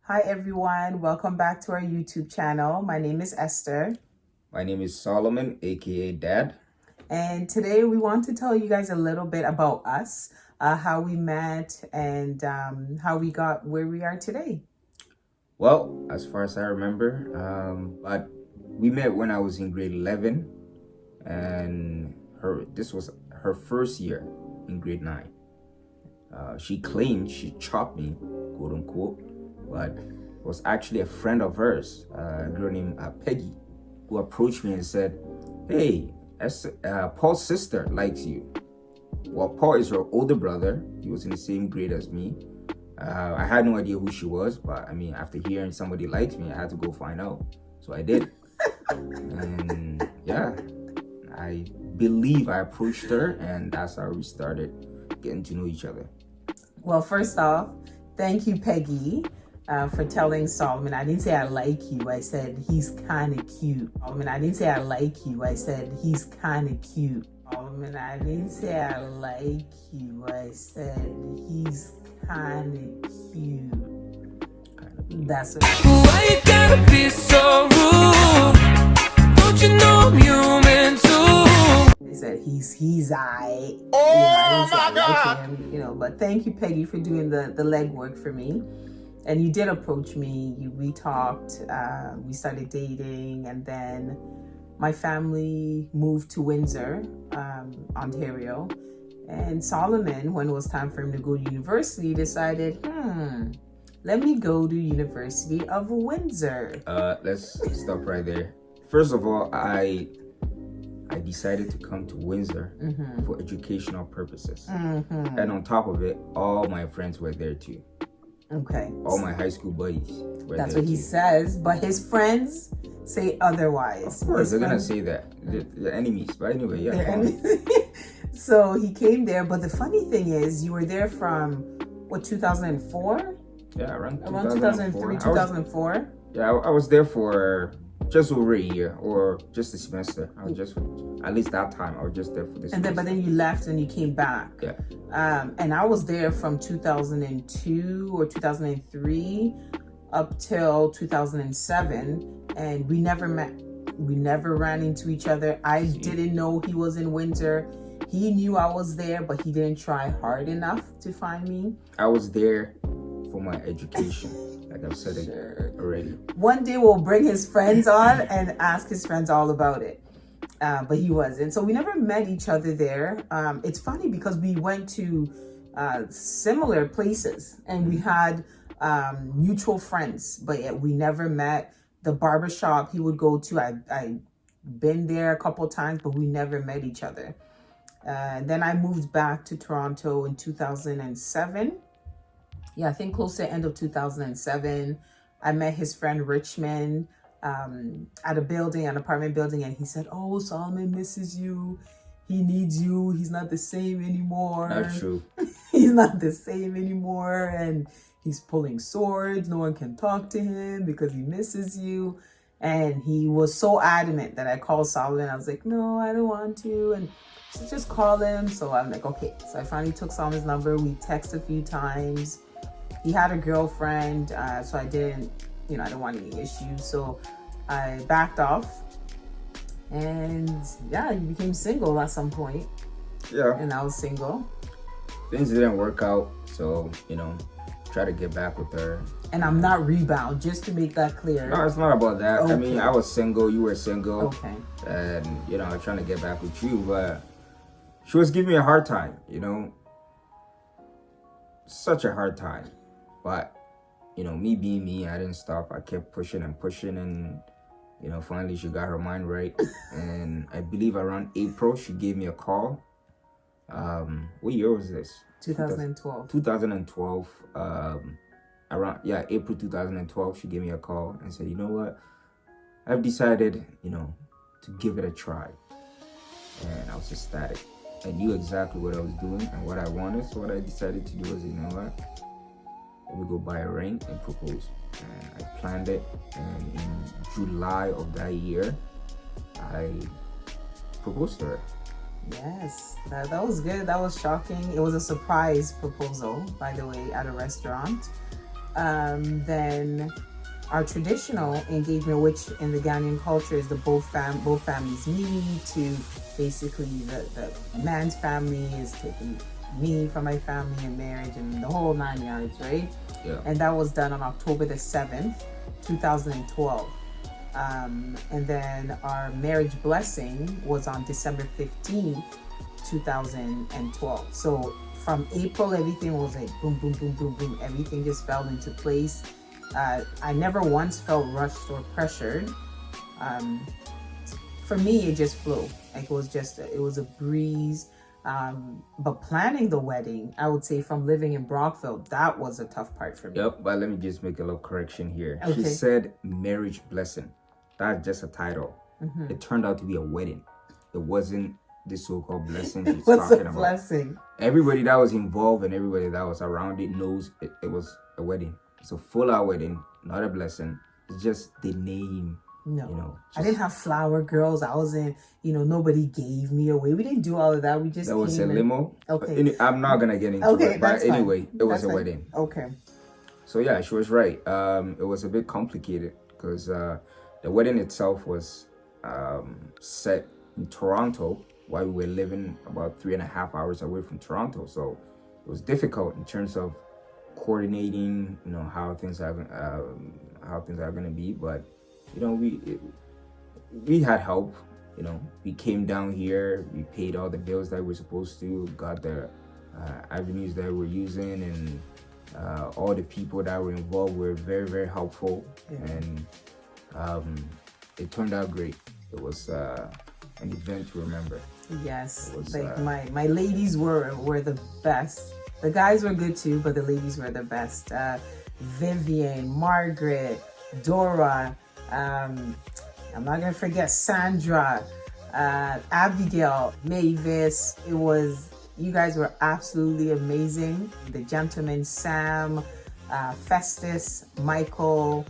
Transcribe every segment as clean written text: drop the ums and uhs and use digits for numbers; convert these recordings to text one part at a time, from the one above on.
Hi everyone, welcome back to our YouTube channel. My name is Esther. My name is Solomon, aka Dad. And today we want to tell you guys a little bit about us, how we met, and how we got where we are today. Well, as far as I remember, but we met when I was in grade 11, and this was her first year in grade 9. She claimed she chopped me, quote unquote, but it was actually a friend of hers, a girl named Peggy, who approached me and said, "Hey, Paul's sister likes you." Well, Paul is her older brother. He was in the same grade as me. I had no idea who she was, but I mean, after hearing somebody likes me, I had to go find out. So I did. And yeah, I believe I approached her, and that's how we started getting to know each other. Well, first off, thank you, Peggy, for telling Solomon. I didn't say I like you. I said he's kind of cute. Solomon, I didn't say I like you. I said he's kind of cute. Solomon, I didn't say I like you. I said he's kind of cute. That's what. Why you gotta be so rude? Don't you know I'm human too? I said he's I. Oh my God! Like him, but thank you, Peggy, for doing the legwork for me. And you did approach me. We talked. We started dating, and then my family moved to Windsor, Ontario. And Solomon, when it was time for him to go to university, decided, let me go to University of Windsor. Let's stop right there. First of all, I decided to come to Windsor for educational purposes. And on top of it, all my friends were there too. Okay. All my high school buddies were That's there what he too. says, but his friends say otherwise. Of course, they're going to say that. They're enemies. But anyway, yeah. They're enemies. So he came there, but the funny thing is, you were there from, what, 2004? Yeah, around 2003, 2004? I was there for just over a year, or just a semester. I was just, at least that time, I was just there for this. But then you left and you came back. Yeah. And I was there from 2002 or 2003 up till 2007, and we never met. We never ran into each other. I didn't know he was in Windsor. He knew I was there, but he didn't try hard enough to find me. I was there for my education, like I've said it already. One day we'll bring his friends on and ask his friends all about it. But he wasn't. So we never met each other there. It's funny because we went to similar places and we had mutual friends, but yet we never met. The barbershop he would go to, I been there a couple times, but we never met each other. Then I moved back to Toronto in 2007. Yeah, I think close to the end of 2007. I met his friend Richmond at an apartment building, and he said, "Oh, Solomon misses you. He needs you. He's not the same anymore." That's true. He's not the same anymore, and he's pulling swords. No one can talk to him because he misses you. And he was so adamant that I called Solomon. I was like, "No, I don't want to." And she just call him. So I'm like, okay. So I finally took Solomon's number. We texted a few times. He had a girlfriend, so I didn't, I don't want any issues. So I backed off. And yeah, he became single at some point. Yeah. And I was single. Things didn't work out, so, try to get back with her. And I'm not rebound, just to make that clear. No, it's not about that. Okay. I mean, I was single, you were single. Okay. And, I was trying to get back with you, but she was giving me a hard time, Such a hard time. But, me being me, I didn't stop. I kept pushing and pushing, and, finally she got her mind right. And I believe around April, she gave me a call. What year was this? 2012. 2012. April 2012, she gave me a call and said, "You know what? I've decided, to give it a try." And I was ecstatic. I knew exactly what I was doing and what I wanted. So what I decided to do was, let me go buy a ring and propose. And I planned it. And in July of that year, I proposed to her. Yes, that was good. That was shocking. It was a surprise proposal, by the way, at a restaurant. Then our traditional engagement, which in the Ghanaian culture is the both families meet to basically the man's family is taking me from my family in marriage and the whole 9 yards, right? Yeah. And that was done on October the 7th, 2012. And then our marriage blessing was on December 15th, 2012. So from April, everything was like boom, boom, boom, boom, boom. Everything just fell into place. I never once felt rushed or pressured. For me, it just flew. Like it was a breeze. But planning the wedding, I would say from living in Brockville, that was a tough part for me. Yep, but let me just make a little correction here. Okay. She said marriage blessing. That's just a title. It turned out to be a wedding. It wasn't the so-called blessing she's What's talking a about. blessing? Everybody that was involved and everybody that was around it knows it was a wedding. It's a full-out wedding, not a blessing. It's just the name. No, You know, I didn't have flower girls. I wasn't, nobody gave me away. We didn't do all of that. We just There was a came in. limo. Okay. I'm not gonna get into Okay, it, but that's fine. anyway, it was That's a fine. wedding. Okay. So yeah, she was right. It was a bit complicated because the wedding itself was set in Toronto while we were living about 3.5 hours away from Toronto. So it was difficult in terms of coordinating, how things are gonna be. But we had help. We came down here. We paid all the bills that we were supposed to. Got the avenues that we're using, and all the people that were involved were very, very helpful. Yeah. And it turned out great. It was an event to remember. Yes, It was, like my ladies were the best. The guys were good too, but the ladies were the best. Vivian, Margaret, Dora. I'm not gonna forget Sandra, Abigail, Mavis. You guys were absolutely amazing. The gentlemen, Sam, Festus, Michael,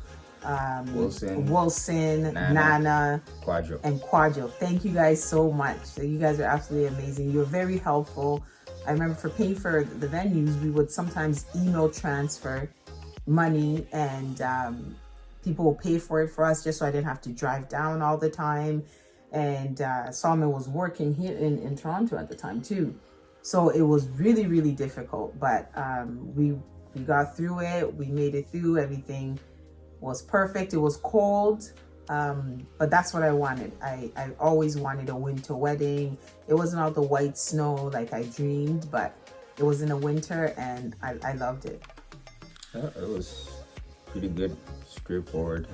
Wilson, Nana, Quadro. and Quadro. Thank you guys so much. You guys are absolutely amazing. You were very helpful. I remember for paying for the venues, we would sometimes email transfer money, and people will pay for it for us just so I didn't have to drive down all the time. And Solomon was working here in Toronto at the time too. So it was really, really difficult, but we got through it. We made it through. Everything was perfect. It was cold, but that's what I wanted. I always wanted a winter wedding. It wasn't all the white snow like I dreamed, but it was in the winter, and I loved it. Yeah, it was pretty good, straightforward.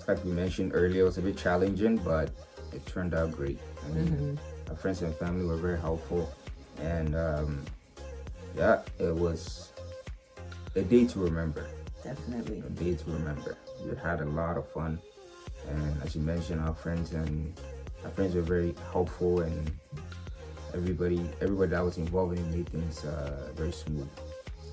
Like we mentioned earlier, it was a bit challenging, but it turned out great. I mean, our friends and family were very helpful, and yeah, it was a day to remember. Definitely. A day to remember. We had a lot of fun, and as you mentioned, our friends were very helpful, and everybody that was involved in it made things very smooth.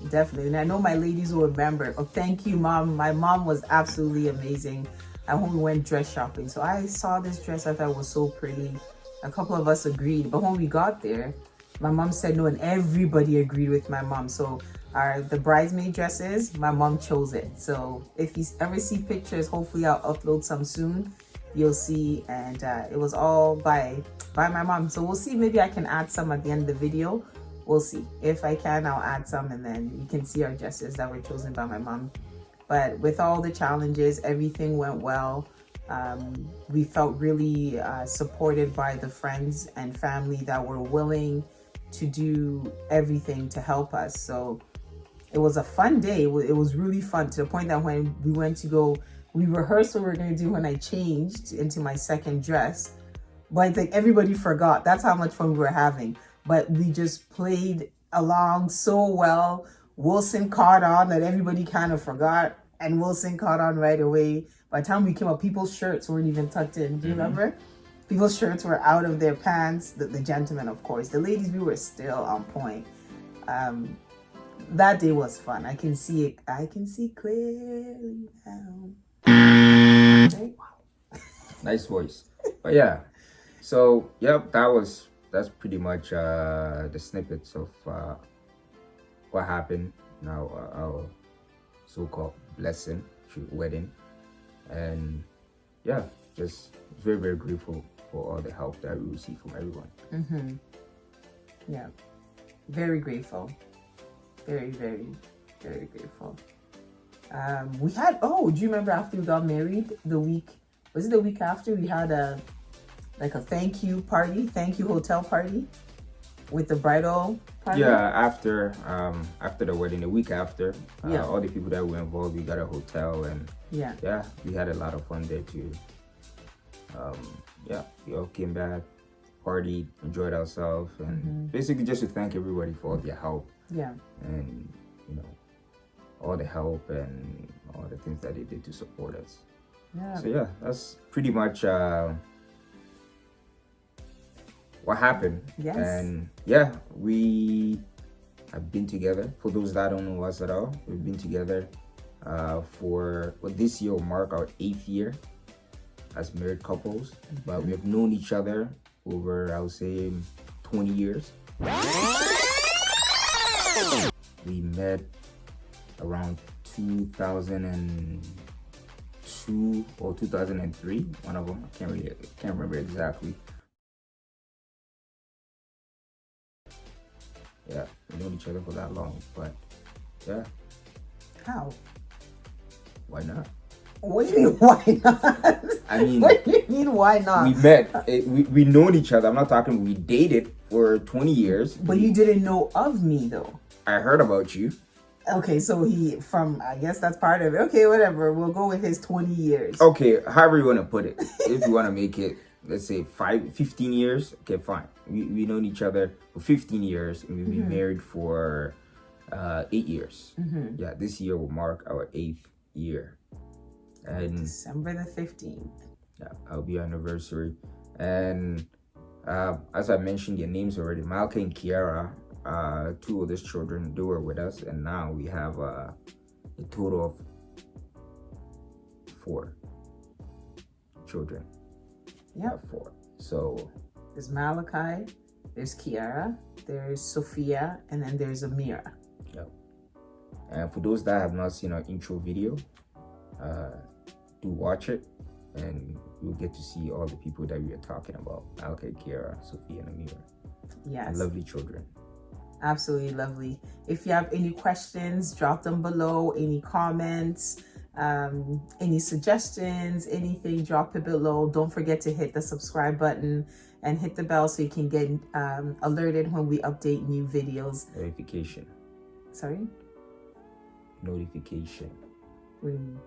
Definitely. And I know my ladies will remember. Oh, thank you, Mom. My mom was absolutely amazing. At home, we went dress shopping. So I saw this dress. I thought it was so pretty. A couple of us agreed. But when we got there, my mom said no, and everybody agreed with my mom. So the bridesmaid dresses, my mom chose it. So if you ever see pictures, hopefully I'll upload some soon. You'll see. And it was all by my mom. So we'll see. Maybe I can add some at the end of the video. We'll see. If I can, I'll add some, and then you can see our dresses that were chosen by my mom. But with all the challenges, everything went well. We felt really supported by the friends and family that were willing to do everything to help us. So it was a fun day. It was really fun, to the point that when we went to go, we rehearsed what we were going to do when I changed into my second dress. But it's like everybody forgot. That's how much fun we were having. But we just played along so well. Wilson caught on that everybody kind of forgot, and Wilson caught on right away. By the time we came up, people's shirts weren't even tucked in. Do you remember? People's shirts were out of their pants. The gentlemen, of course. The ladies, we were still on point. That day was fun. I can see it. I can see clearly now. Okay. Nice voice. But yeah, so yep, that's pretty much the snippets of what happened. Now so-called blessing, wedding. And yeah, just very, very grateful for all the help that we received from everyone. Yeah, very grateful. Very, very, very grateful. We had, do you remember after we got married, the week after, we had a thank you hotel party with the bridal party? Yeah, after the wedding, the week after, Yeah. all the people that were involved, we got a hotel, and Yeah. we had a lot of fun there too. We all came back, partied, enjoyed ourselves, and basically just to thank everybody for all their help. Yeah. And all the help and all the things that they did to support us. Yeah. So yeah, that's pretty much what happened. Yes. And yeah, we have been together. For those that don't know us at all, we've been together for this year will mark our 8th year as married couples. But we have known each other over, I would say, 20 years. We met around 2002 or 2003, one of them. I can't remember exactly. Yeah, we known each other for that long, but yeah, How? why not? What do you mean, why not? I mean, What do you mean, why not? we met, we known each other. I'm not talking, we dated for 20 years. But you didn't know of me, though. I heard about you. Okay, so I guess that's part of it. Okay, whatever. We'll go with his 20 years. Okay, however you want to put it. If you want to make it, let's say 15 years, okay, fine. We known each other for 15 years, and we've been married for 8 years. Yeah, this year will mark our 8th year. And December the 15th. yeah, I'll be our anniversary. And as I mentioned their names already, Malka and Kiara, 2 of these children, they were with us, and now we have a total of 4 children. Yep. 4. So There's Malachi, there's Kiara, there's Sophia, and then there's Amira. yep. And for those that have not seen our intro video, do watch it, and you'll get to see all the people that we are talking about: Malka, Kiara, Sophia, and Amira. Yes. Lovely children. Absolutely lovely. If you have any questions, drop them below. Any comments, any suggestions, anything, drop it below. Don't forget to hit the subscribe button and hit the bell so you can get alerted when we update new videos. Notification. Sorry? Notification. What do you mean?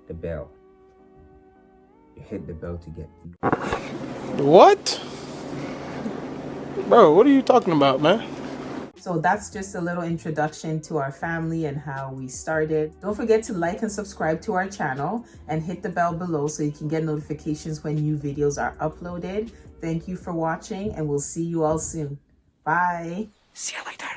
The bell. You hit the bell to get. What? Bro, what are you talking about, man? So that's just a little introduction to our family and how we started. Don't forget to like and subscribe to our channel and hit the bell below so you can get notifications when new videos are uploaded. Thank you for watching, and we'll see you all soon. Bye. See you later.